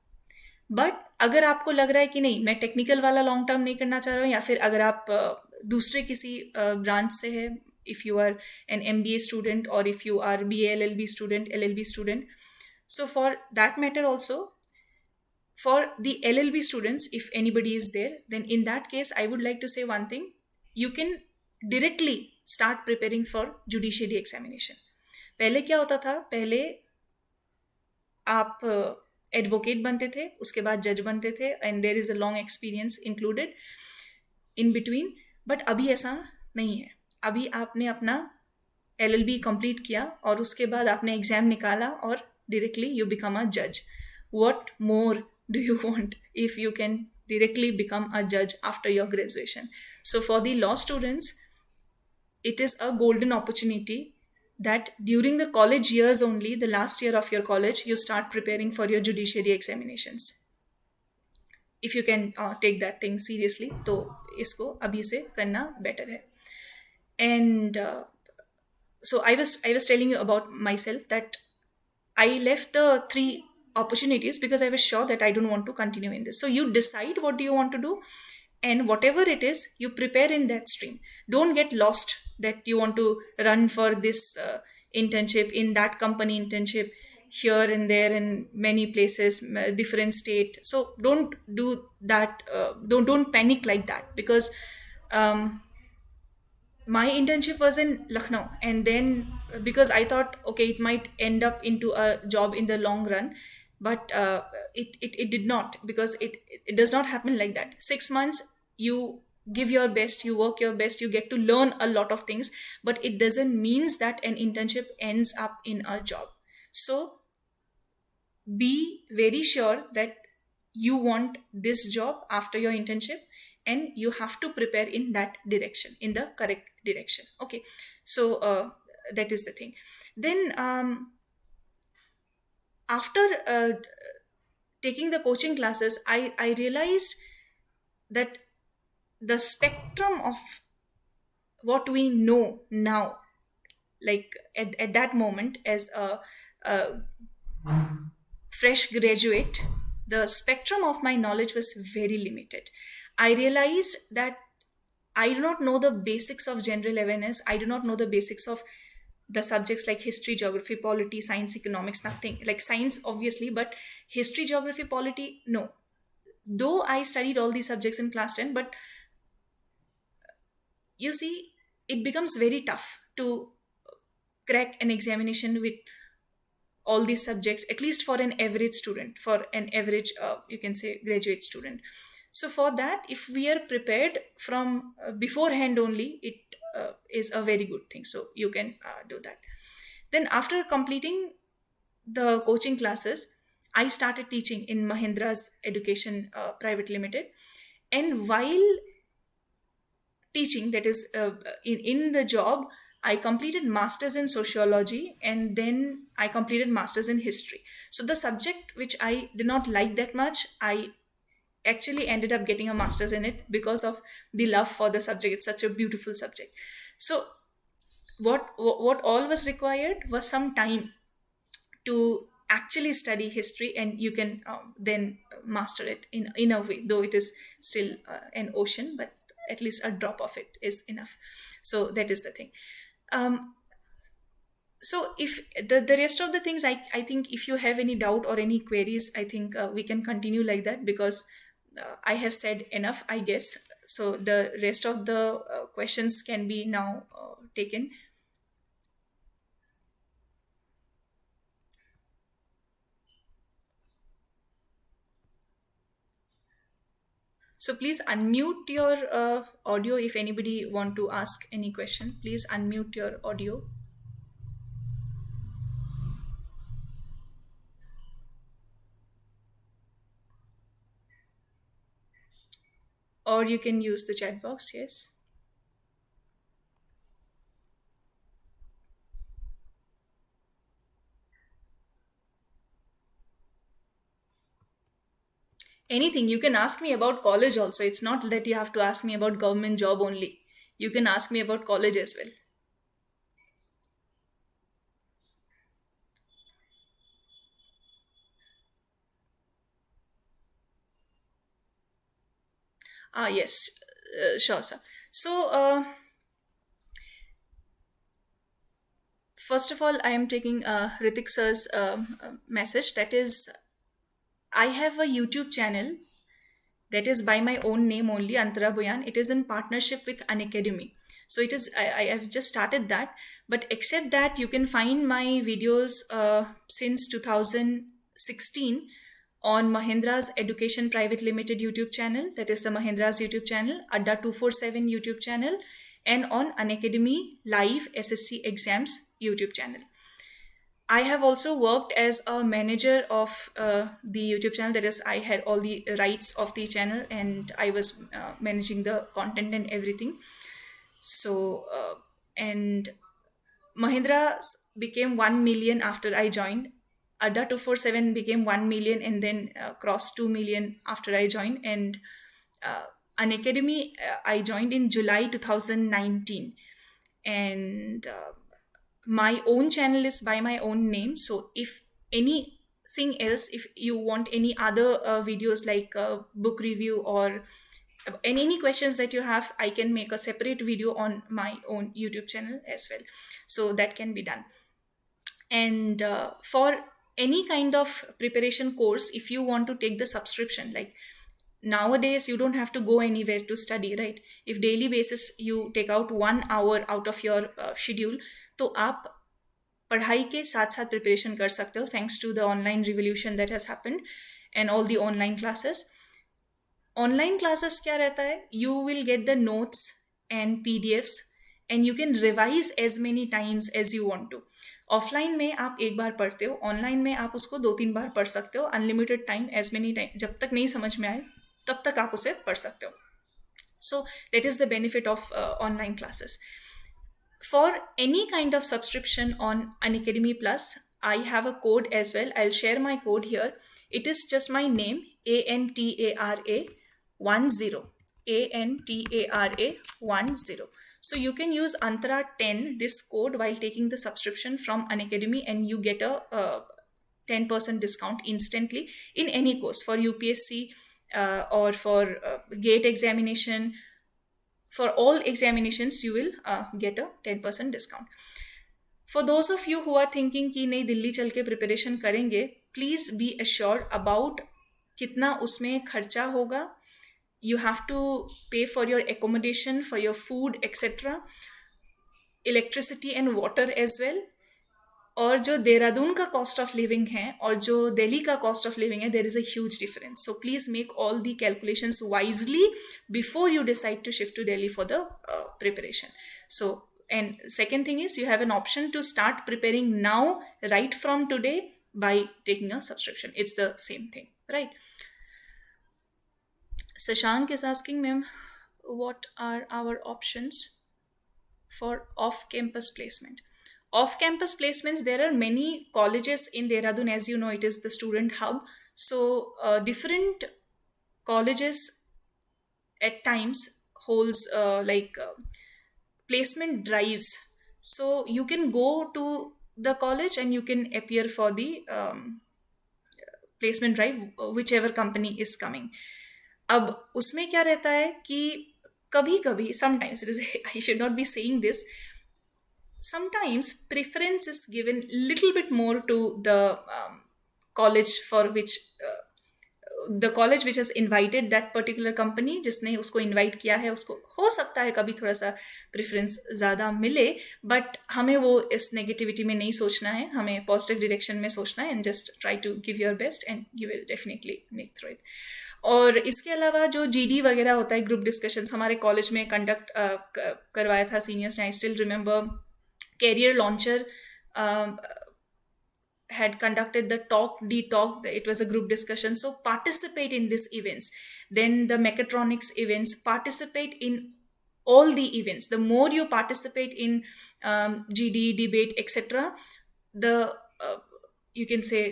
बट अगर आपको लग रहा है कि नहीं, मैं टेक्निकल वाला लॉन्ग टर्म नहीं करना चाह रहा हूँ, या फिर अगर आप दूसरे किसी ब्रांच से है, if you are an MBA student or if you are BA LLB student, LLB student. So for that matter also, for the LLB students, if anybody is there, then in that case, I would like to say one thing. you can directly start preparing for judiciary examination. पहले क्या होता था, पहले आप advocate बनते थे, उसके बाद जज बनते थे, and there is a long experience included in between. But अभी ऐसा नहीं है. अभी आपने अपना LLB कंप्लीट किया और उसके बाद आपने एग्जाम निकाला और डायरेक्टली यू बिकम अ जज. What more do you want if you can directly become a judge after your graduation? So for the law students, it is a golden opportunity that during the college years only, the last year of your college, you start preparing for your judiciary examinations. If you can take that thing seriously, तो इसको अभी से करना better है. And so I was telling you about myself that I left the 3 opportunities because I was sure that I don't want to continue in this. So you decide what do you want to do, and whatever it is, you prepare in that stream. Don't get lost that you want to run for this internship, in that company internship, here and there in many places, different state. So don't do that. Don't panic like that, because my internship was in Lucknow, and then because I thought, okay, it might end up into a job in the long run, but it did not, because it does not happen like that. 6 months, you give your best, you work your best, you get to learn a lot of things, but it doesn't means that an internship ends up in a job. So be very sure that you want this job after your internship, and you have to prepare in that direction, in the correct direction. Okay, so that is the thing. Then after taking the coaching classes, I realized that the spectrum of what we know now, like at that moment as a fresh graduate, the spectrum of my knowledge was very limited. I realized that I do not know the basics of general awareness. I do not know the basics of the subjects like history, geography, polity, science, economics, nothing. Like science, obviously, but history, geography, polity, no. Though I studied all these subjects in class 10, but you see, it becomes very tough to crack an examination with all these subjects, at least for an average student, for an average, you can say, graduate student. So for that, if we are prepared from beforehand only, it is a very good thing. So you can do that. Then after completing the coaching classes, I started teaching in Mahindra's Education Private Limited. And while teaching, that is in the job, I completed masters in sociology, and then I completed masters in history. So the subject which I did not like that much, I actually ended up getting a master's in it because of the love for the subject. It's such a beautiful subject. So what all was required was some time to actually study history, and you can then master it in a way, though it is still an ocean, but at least a drop of it is enough. So that is the thing. So if the rest of the things, I think if you have any doubt or any queries, I think we can continue like that, because I have said enough, I guess. So the rest of the questions can be now taken. So please unmute your audio if anybody want to ask any question. Please unmute your audio. Or you can use the chat box, yes. Anything. You can ask me about college also. It's not that you have to ask me about government job only. You can ask me about college as well. Yes, sure, sir. So, first of all, I am taking Ritik sir's message. That is, I have a YouTube channel that is by my own name only, Antara Boyan. It is in partnership with Unacademy. So it is, I have just started that. But except that, you can find my videos since 2016 on Mahindra's Education Private Limited YouTube channel, that is the Mahindra's YouTube channel, Adda 247 YouTube channel, and on Unacademy Live SSC Exams YouTube channel. I have also worked as a manager of the YouTube channel. That is, I had all the rights of the channel and I was managing the content and everything. So, and Mahindra became 1 million after I joined. Adda 247 became 1 million and then crossed 2 million after I joined. And Unacademy, I joined in July 2019. And my own channel is by my own name. So if anything else, if you want any other videos like book review or any questions that you have, I can make a separate video on my own YouTube channel as well. So that can be done. And for any kind of preparation course, if you want to take the subscription, like nowadays you don't have to go anywhere to study, right? If daily basis you take out 1 hour out of your schedule, तो आप पढ़ाई के साथ साथ preparation कर सकते हो, thanks to the online revolution that has happened and all the online classes. Online classes क्या रहता है? You will get the notes and PDFs and you can revise as many times as you want to. Offline में आप एक बार पढ़ते हो, online में आप उसको 2-3 बार पढ़ सकते हो, unlimited time, as many time, जब तक नहीं समझ में आए तब तक आप उसे पढ़ सकते हो. So that is the benefit of online classes. For any kind of subscription on Unacademy Plus, I have a code as well. I'll share my code here. It is just my name, ANTARA 10, ANTARA 10. So you can use Antara 10, this code, while taking the subscription from Unacademy, and you get a 10% discount instantly in any course, for UPSC or for GATE examination. For all examinations, you will get a 10% discount. For those of you who are thinking कि नहीं दिल्ली चल के preparation करेंगे, please be assured about कितना उसमें खर्चा होगा. You have to pay for your accommodation, for your food, etc. Electricity and water as well. और जो देहरादून का कॉस्ट ऑफ लिविंग है और जो दिल्ली का कॉस्ट ऑफ लिविंग है, there is a huge difference. So please make all the calculations wisely before you decide to shift to Delhi for the preparation. So and second thing is, you have an option to start preparing now, right from today, by taking a subscription. It's the same thing, right? Sashank is asking, ma'am, what are our options for off-campus placement? Off-campus placements, there are many colleges in Dehradun. As you know, it is the student hub. So different colleges at times holds placement drives. So you can go to the college and you can appear for the placement drive, whichever company is coming. अब उसमें क्या रहता है कि कभी कभी, sometimes, I should not be saying this, sometimes preference is given little bit more to the college for which the college which has invited that particular company, जिसने उसको invite किया है, उसको हो सकता है कभी थोड़ा सा preference ज़्यादा मिले, but हमें वो इस negativity में नहीं सोचना है, हमें positive direction में सोचना है, and just try to give your best and you will definitely make through it. और इसके अलावा जो GD वगैरह होता है, ग्रुप डिस्कशंस, हमारे कॉलेज में कंडक्ट करवाया था सीनियर्स ने. I still remember Career Launcher had conducted the talk. It was a group discussion. So participate in these events. Then the mechatronics events, participate in all the events. The more you participate in GD, debate, etc., the you can say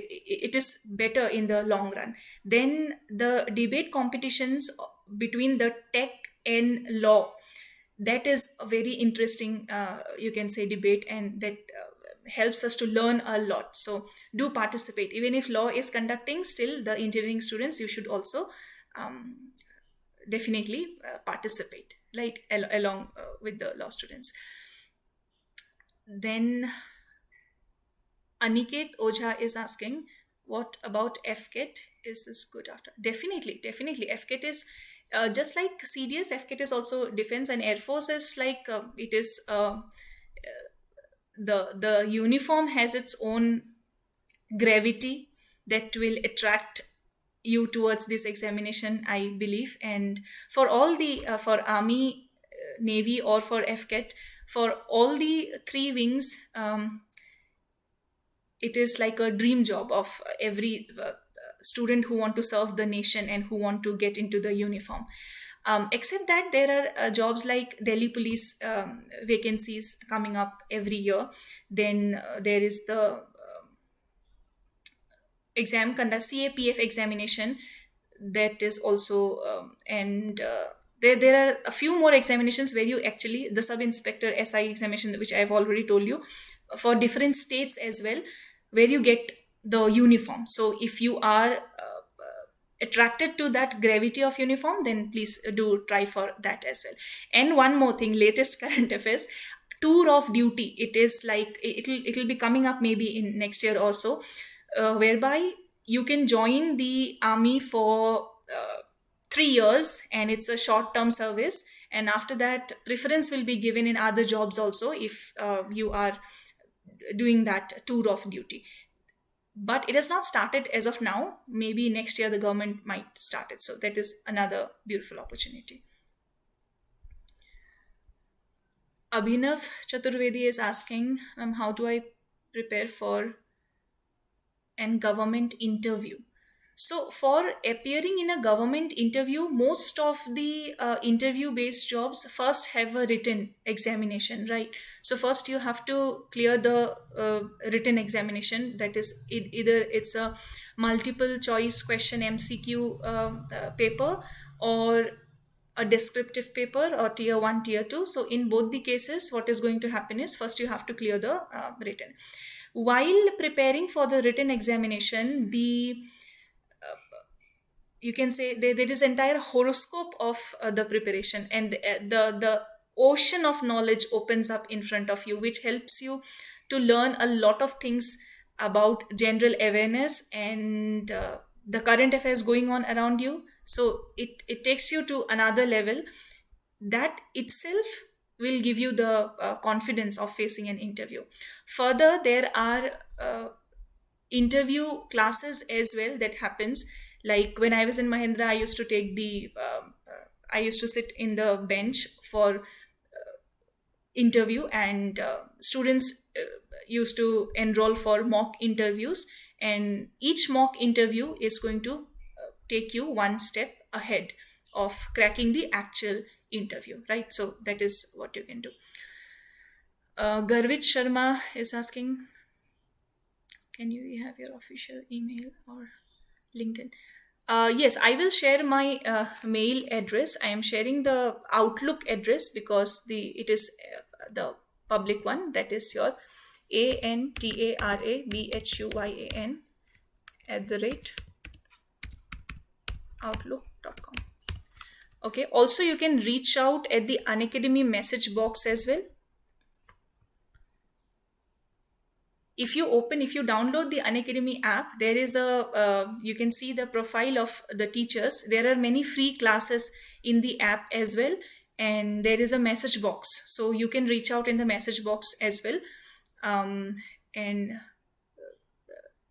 it is better in the long run. Then the debate competitions between the tech and law, that is a very interesting you can say debate, and that helps us to learn a lot. So do participate. Even if law is conducting, still the engineering students, you should also definitely participate, right, along with the law students. Then Aniket Ojha is asking, what about FCAT? Is this good after? Definitely, definitely. FCAT is just like CDS, FCAT is also defense, and Air Force is like it is the uniform has its own gravity that will attract you towards this examination, I believe. And for all the for Army, Navy, or for FCAT, for all the three wings, it is like a dream job of every student who want to serve the nation and who want to get into the uniform. Except that there are jobs like Delhi police vacancies coming up every year. Then there is the exam conduct CAPF examination, that is also and there are a few more examinations where you actually, the sub inspector SI examination, which I've already told you, for different states as well, where you get the uniform. So if you are attracted to that gravity of uniform, then please do try for that as well. And one more thing, latest current affairs, tour of duty. It is like it'll be coming up maybe in next year or so, whereby you can join the army for 3 years, and it's a short-term service. And after that, preference will be given in other jobs also if you are doing that tour of duty. But it has not started as of now. Maybe next year the government might start it. So that is another beautiful opportunity. Abhinav Chaturvedi is asking, how do I prepare for an government interview? So for appearing in a government interview, most of the interview-based jobs first have a written examination, right? So first you have to clear the written examination. That is either it's a multiple choice question MCQ paper, or a descriptive paper, or tier 1, tier 2. So in both the cases, what is going to happen is first you have to clear the written. While preparing for the written examination, you can say there is entire horoscope of the preparation, and the ocean of knowledge opens up in front of you, which helps you to learn a lot of things about general awareness and the current affairs going on around you. So it takes you to another level. That itself will give you the confidence of facing an interview. Further, there are interview classes as well that happens. Like when I was in Mahindra, I used to take I used to sit in the bench for interview, and students used to enroll for mock interviews, and each mock interview is going to take you one step ahead of cracking the actual interview, right? So that is what you can do. Garvit Sharma is asking, can you have your official email or LinkedIn? Yes, I will share my mail address. I am sharing the Outlook address because it is the public one. That is your ANTARABHUYAN @outlook.com. Okay. Also, you can reach out at the Unacademy message box as well. If you download the Unacademy app, there is you can see the profile of the teachers. There are many free classes in the app as well. And there is a message box. So you can reach out in the message box as well. And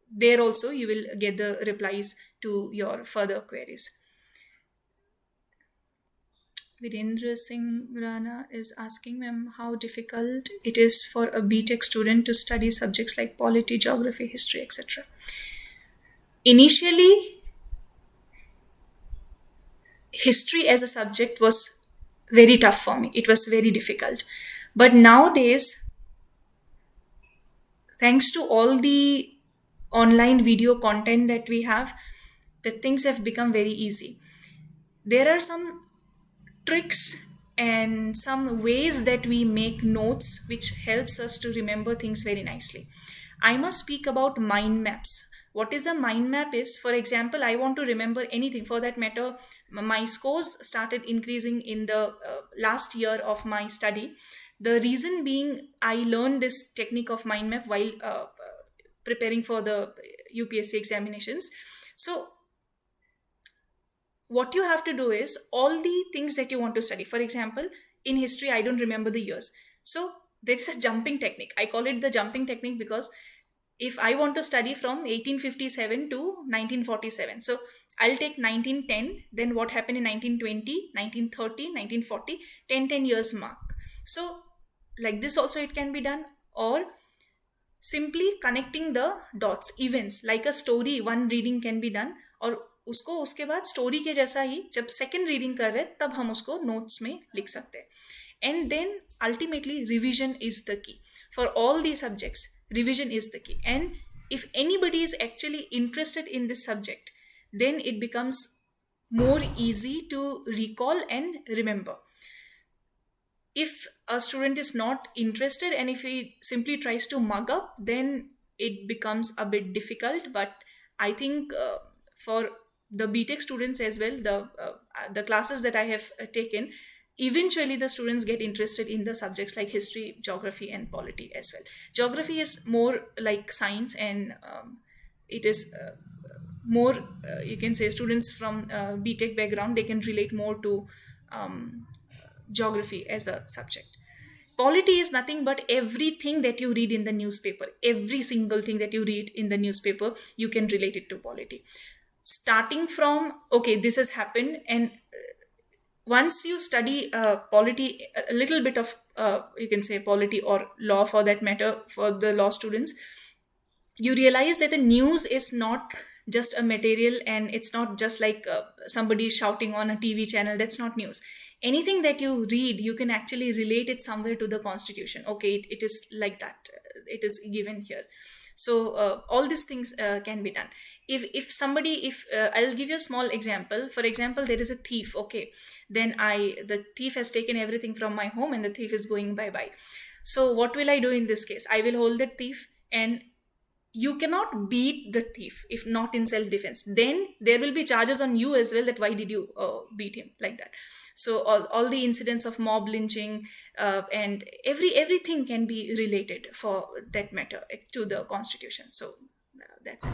there also you will get the replies to your further queries. Virendra Singh Rana is asking, ma'am, how difficult it is for a BTech student to study subjects like polity, geography, history, etc. Initially, history as a subject was very tough for me. It was very difficult. But nowadays, thanks to all the online video content that we have, that things have become very easy. There are some tricks and some ways that we make notes which helps us to remember things very nicely. I must speak about mind maps. What is a mind map is, for example, I want to remember anything. For that matter, my scores started increasing in the last year of my study. The reason being, I learned this technique of mind map while preparing for the UPSC examinations. So what you have to do is all the things that you want to study. For example, in history, I don't remember the years. So there is a jumping technique. I call it the jumping technique because if I want to study from 1857 to 1947, so I'll take 1910, then what happened in 1920, 1930, 1940, 10 years mark. So like this also it can be done, or simply connecting the dots, events like a story, one reading can be done, और उसको उसके बाद story के जैसा ही जब second reading कर रहे तब हम उसको नोट्स में लिख सकते हैं. And then ultimately revision is the key for all the subjects. Revision is the key, and if anybody is actually interested in this subject, then it becomes more easy to recall and remember. If a student is not interested and if he simply tries to mug up, then it becomes a bit difficult. But I think for the BTech students as well, the classes that I have taken, eventually the students get interested in the subjects like history, geography and polity as well. Geography is more like science, and it is more you can say students from BTech background, they can relate more to geography as a subject. Polity is nothing but everything that you read in the newspaper. Every single thing that you read in the newspaper, you can relate it to polity. Starting from, okay, this has happened, and once you study polity, a little bit of you can say polity or law for that matter, for the law students, you realize that the news is not just a material, and it's not just like somebody shouting on a TV channel. That's not news. Anything that you read, you can actually relate it somewhere to the constitution. Okay, it is like that, it is given here. So all these things can be done. If somebody, I'll give you a small example. For example, there is a thief. Okay, then the thief has taken everything from my home and the thief is going bye. So what will I do in this case? I will hold that thief, and you cannot beat the thief if not in self-defense. Then there will be charges on you as well, that why did you beat him like that. So all the incidents of mob lynching and everything can be related for that matter to the constitution. So that's it.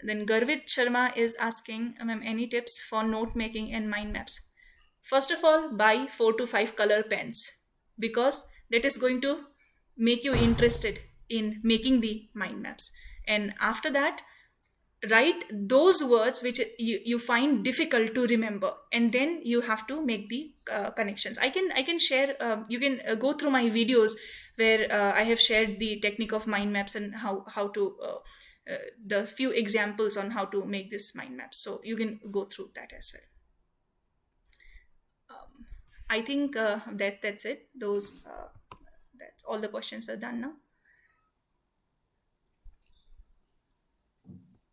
Then Garvit Sharma is asking, ma'am, any tips for note making and mind maps? First of all, buy 4 to 5 color pens, because that is going to make you interested in making the mind maps. And after that, write those words which you find difficult to remember, and then you have to make the connections. I can share, you can go through my videos where I have shared the technique of mind maps and how to the few examples on how to make this mind map, so you can go through that as well. I think that's it. That's all the questions are done now.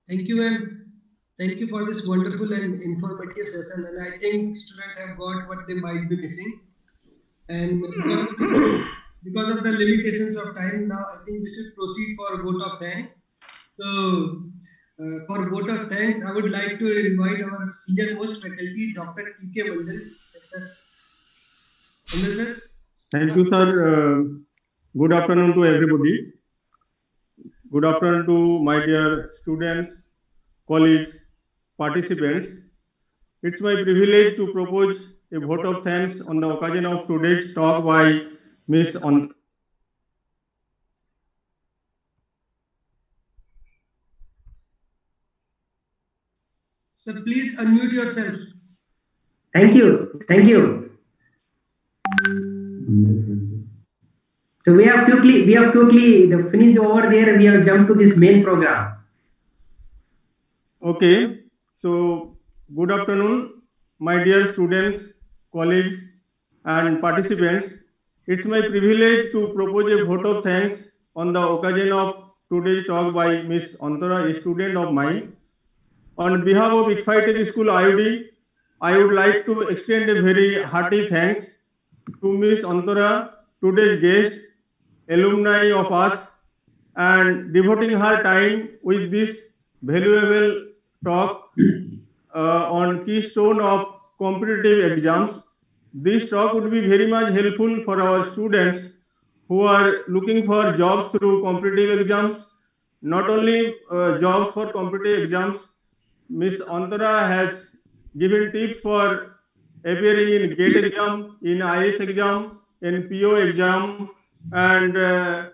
Thank you, ma'am. Thank you for this wonderful and informative session. And I think students have got what they might be missing. And because of the limitations of time, now I think we should proceed for vote of thanks. So, for vote of thanks, I would like to invite our senior most faculty, Dr. T.K. Mandal. Yes, sir. Mandal, sir. Thank you, sir. Good afternoon to everybody. Good afternoon to my dear students, colleagues, participants. It's my privilege to propose a vote of thanks on the occasion of today's talk by Ms. Antara. Sir, please unmute yourself. Thank you. Thank you. So we have quickly finished over there. We have jumped to this main program. Okay, so good afternoon, my dear students, colleagues, and participants. It's my privilege to propose a vote of thanks on the occasion of today's talk by Ms. Antara, a student of mine. On behalf of ICFI Tech School IOD, I would like to extend a very hearty thanks to Ms. Antara, today's guest, alumni of us, and devoting her time with this valuable talk on keystone of competitive exams. This talk would be very much helpful for our students who are looking for jobs through competitive exams, not only jobs for competitive exams. Miss Antara has given tips for appearing in GATE exam, in IS exam, in PO exam, and uh,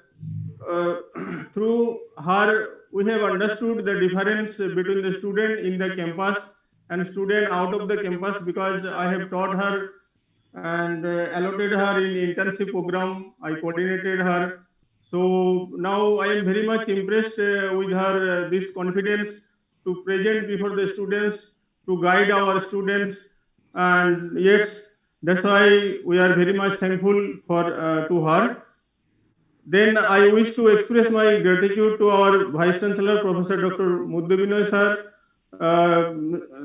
through her we have understood the difference between the student in the campus and student out of the campus, because I have taught her and allotted her in internship program. I coordinated her. So now I am very much impressed with her this confidence to present before the students, to guide our students, and yes, that's why we are very much thankful for to her. Then I wish to express my gratitude to our Vice Chancellor, Professor Dr. Muddu Binoy sir,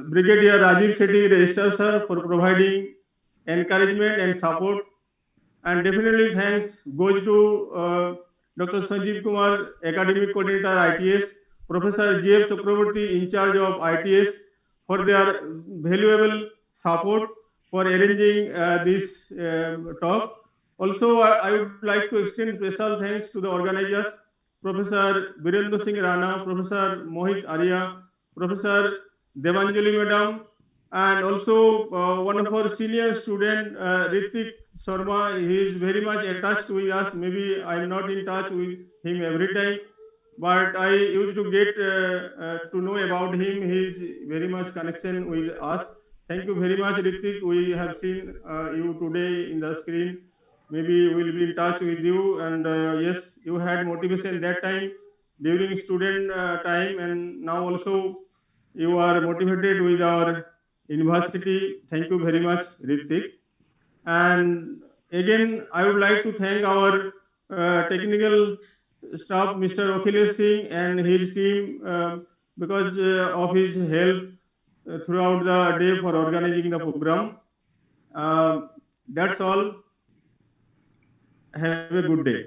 Brigadier Rajiv Shetty, Registrar sir, for providing encouragement and support. And definitely thanks goes to Dr. Sanjeev Kumar, Academic Coordinator ITS, Professor J.F. Chakraborty, in charge of ITS, for their valuable support for arranging this talk. Also, I would like to extend special thanks to the organizers, Professor Virendra Singh Rana, Professor Mohit Arya, Professor Devanjali Madam, and also one of our senior student, Ritik Sharma. He is very much attached with us. Maybe I am not in touch with him every time, but I used to get to know about him. He is very much connection with us. Thank you very much, Ritik. We have seen you today in the screen. Maybe we will be in touch with you. And yes, you had motivation that time during student time, and now also you are motivated with our university. Thank you very much, Ritik. And again, I would like to thank our technical staff, Mr. Akhilesh Singh and his team, because of his help throughout the day for organizing the program. That's all. Have a good day.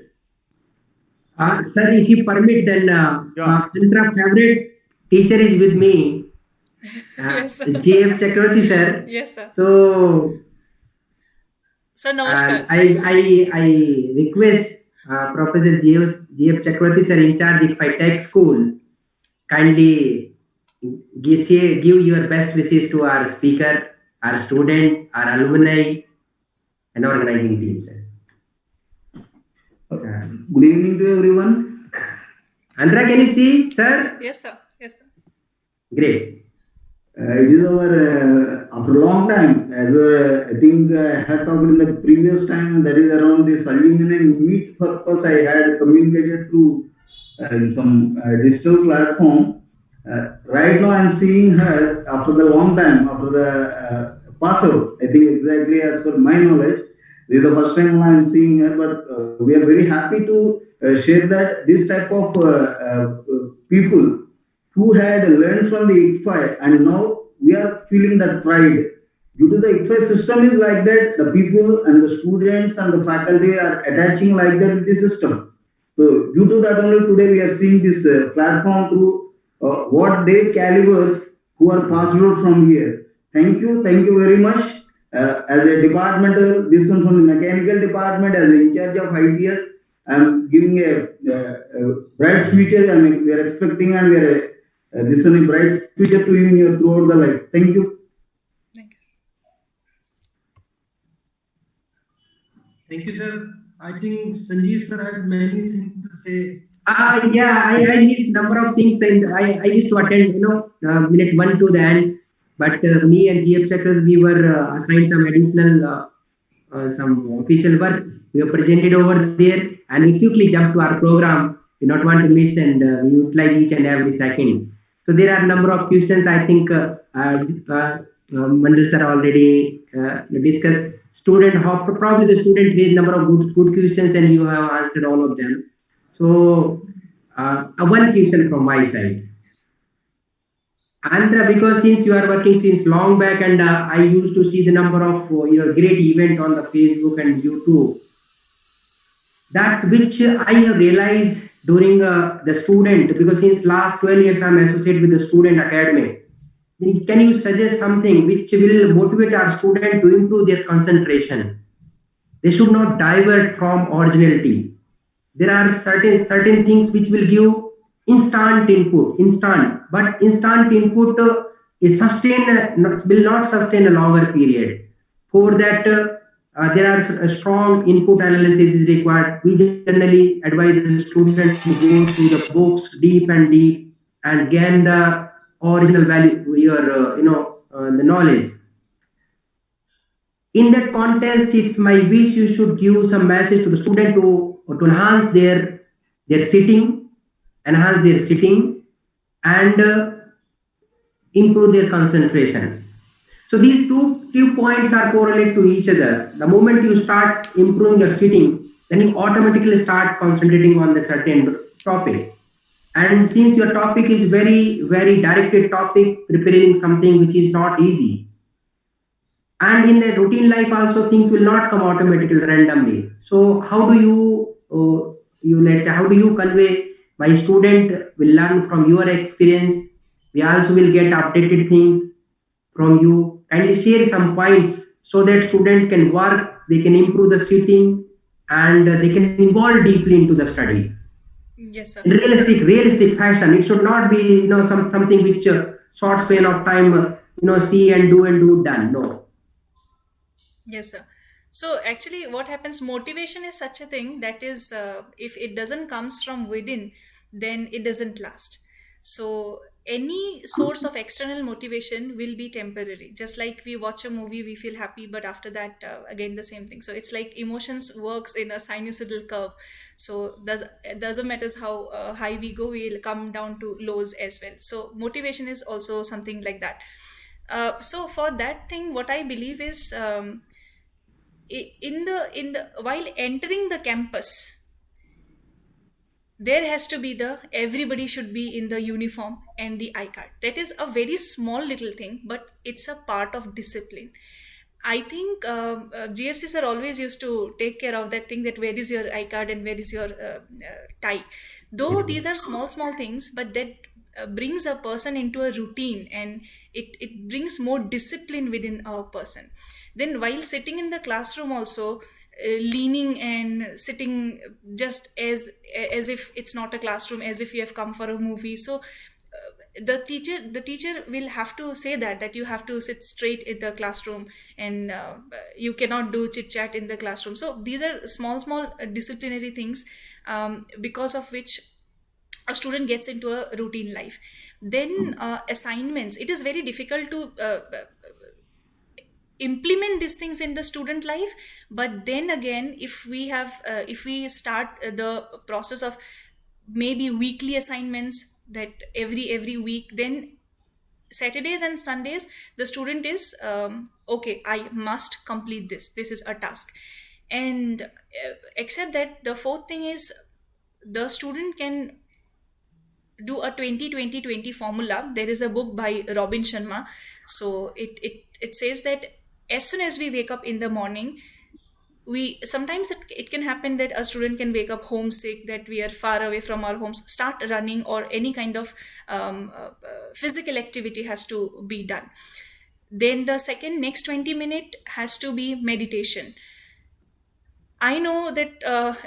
Sir, if you permit, then Yeah. Santra favorite teacher is with me. Yes, sir. J.F. Chakravarti sir. Yes, sir. So Sir, namaskar. I request Professor J.F. Chakravarti sir, in charge of Tech School, kindly give your best wishes to our speaker, our student, our alumni, and organizing team, sir. Good evening to everyone. Andhra, can you see, sir? Yes, sir. Yes, sir. Great. It is our after a long time. As I think I had talked in the previous time, that is around this alumni meet purpose. I had communicated through some digital platform. Right now, I'm seeing her after the long time, after the pass out. I think exactly as per my knowledge, this is the first time I'm seeing her. But we are very happy to share that this type of people who had learned from the ICFI, and now we are feeling that pride. Due to the ICFI system is like that, the people and the students and the faculty are attaching like that with the system. So due to that only today we are seeing this platform through what they calibers who are passed out from here. Thank you very much. As a departmental, this one from the mechanical department, as in charge of ITS, I'm giving a bright future. I mean, we are expecting, and we are this is a bright future to you throughout the life. Thank you. Thank you, sir. Thank you, sir. I think Sanjeev sir has many things to say. Yeah, I need number of things, and I used to attend, minute 1 to the end. But me and GF Chakras, we were assigned some additional, some official work. We were presented over there, and we quickly jumped to our program. We not want to miss, and we utilize each and every second. So there are a number of questions. I think Mandal sir already discussed. Probably the student raised number of good questions, and you have answered all of them. So one question from my side. Andhra, because since you are working since long back, and I used to see the number of your great event on the Facebook and YouTube, that which I have realized during the student, because since last 12 years I am associated with the student academy. Can you suggest something which will motivate our student to improve their concentration? They should not divert from originality. There are certain things which will give but instant input is will not sustain a longer period. For that, there are strong input analysis is required. We generally advise the student to go through the books deep and deep and gain the original value, the knowledge. In that context, it's my wish you should give some message to the student to enhance their sitting, and improve their concentration. So these two points are correlated to each other. The moment you start improving your sitting, then you automatically start concentrating on the certain topic. And since your topic is very, very directed topic, preparing something which is not easy. And in the routine life also, things will not come automatically randomly. So how do how do you convey? My student will learn from your experience. We also will get updated things from you. Kindly share some points so that students can work, they can improve the sitting, and they can involve deeply into the study Yes, sir. in realistic fashion. It should not be something which short span of time see and do done. No. Yes, sir. So actually, what happens? Motivation is such a thing that is, if it doesn't comes from within, then it doesn't last. So any source of external motivation will be temporary. Just like we watch a movie, we feel happy, but after that, again the same thing. So it's like emotions works in a sinusoidal curve. So doesn't matter how high we go, we'll come down to lows as well. So motivation is also something like that. So for that thing, what I believe is. In the while entering the campus, there has to be the everybody should be in the uniform and the I-card. That is a very small little thing, but it's a part of discipline. I think GFC sir always used to take care of that thing, that where is your I-card and where is your tie. Though these are small things, but that brings a person into a routine, and it brings more discipline within a person. Then while sitting in the classroom also, leaning and sitting just as if it's not a classroom, as if you have come for a movie. So the teacher will have to say that you have to sit straight in the classroom, and you cannot do chit chat in the classroom. So these are small disciplinary things, because of which a student gets into a routine life. Then assignments, it is very difficult to implement these things in the student life. But then again, if we start the process of maybe weekly assignments, that every week, then Saturdays and Sundays the student is okay, I must complete this is a task. And except that, the fourth thing is, the student can do a 20-20-20 formula. There is a book by Robin Sharma. So it says that as soon as we wake up in the morning, we sometimes it can happen that a student can wake up homesick, that we are far away from our homes, start running, or any kind of physical activity has to be done. Then the next 20 minutes has to be meditation. I know that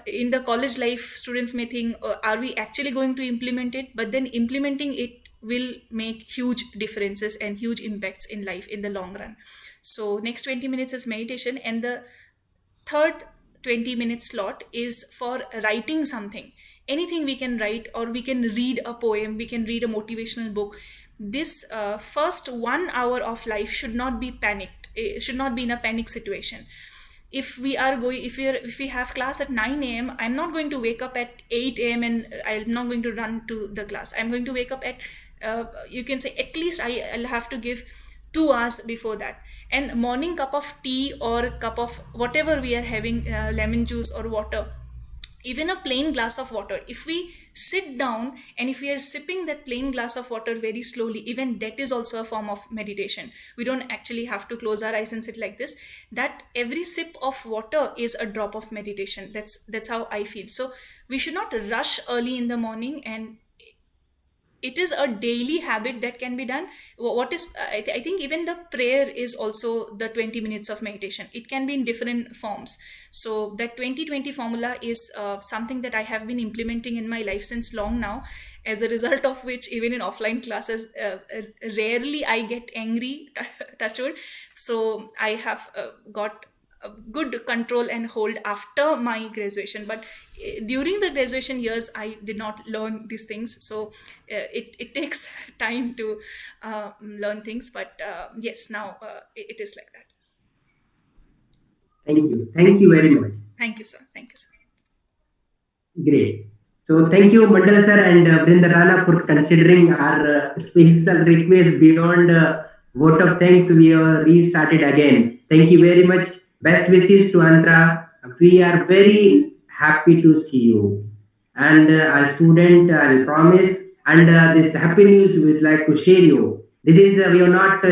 in the college life, students may think, are we actually going to implement it? But then implementing it will make huge differences and huge impacts in life in the long run. So next 20 minutes is meditation, and the third 20-minute slot is for writing something. Anything we can write, or we can read a poem, we can read a motivational book. This first 1 hour of life should not be panicked. It should not be in a panic situation. If we have class at 9 a.m., I'm not going to wake up at 8 a.m. and I'm not going to run to the class. I'm going to wake up at you can say at least I'll have to give 2 hours before that. And morning cup of tea or cup of whatever we are having, lemon juice or water, even a plain glass of water, if we sit down and if we are sipping that plain glass of water very slowly, even that is also a form of meditation. We don't actually have to close our eyes and sit like this. That every sip of water is a drop of meditation. That's how I feel. So we should not rush early in the morning, and it is a daily habit that can be done. What is I think even the prayer is also the 20 minutes of meditation. It can be in different forms. So that 20-20 formula is something that I have been implementing in my life since long now, as a result of which even in offline classes, rarely I get angry, touch wood. So I have got a good control and hold after my graduation, but during the graduation years I did not learn these things. So it takes time to learn things, but yes, now it is like that. Thank you very much. Thank you, sir. Thank you, sir. Great. So thank you, Mandal sir and Brinda Rana, for considering our special request beyond vote of thanks. We are restarted again. Thank you very much. Best wishes to Andhra. We are very happy to see you. And as student, I'll promise. And this happy news we'd like to share you. This is we have not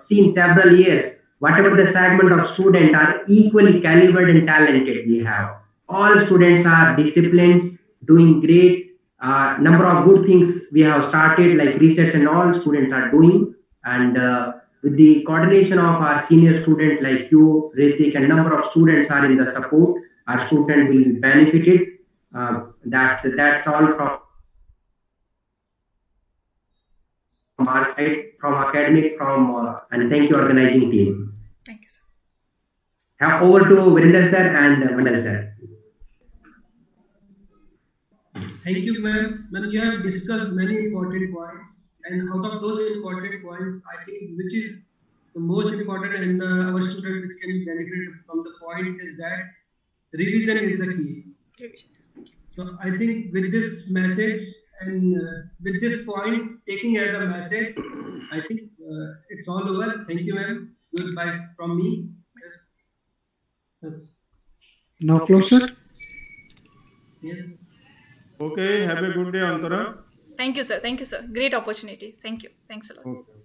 seen several years. Whatever the segment of students are equally calibered and talented we have. All students are disciplines, doing great. Number of good things we have started, like research and all students are doing. And with the coordination of our senior students like you, Ritik, and number of students are in the support, our student will be benefited. That's all from our side, from academic, and thank you organizing team. Thank you, sir. Now over to Virender sir and Mandal sir. Thank you, ma'am. Ma'am, you have discussed many important points, and out of those important points, I think which is the most important and our student which can benefit from the point is that revision is the key. Revision, yes, thank you. So I think with this message and with this point taking as a message, I think it's all over. Thank you, ma'am. Goodbye from me. Yes. Now closer. Yes. Okay, have a good day, Antara. Thank you, sir. Thank you, sir. Great opportunity. Thank you. Thanks a lot. Okay.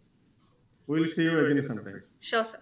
We'll see you again sometime. Sure, sir.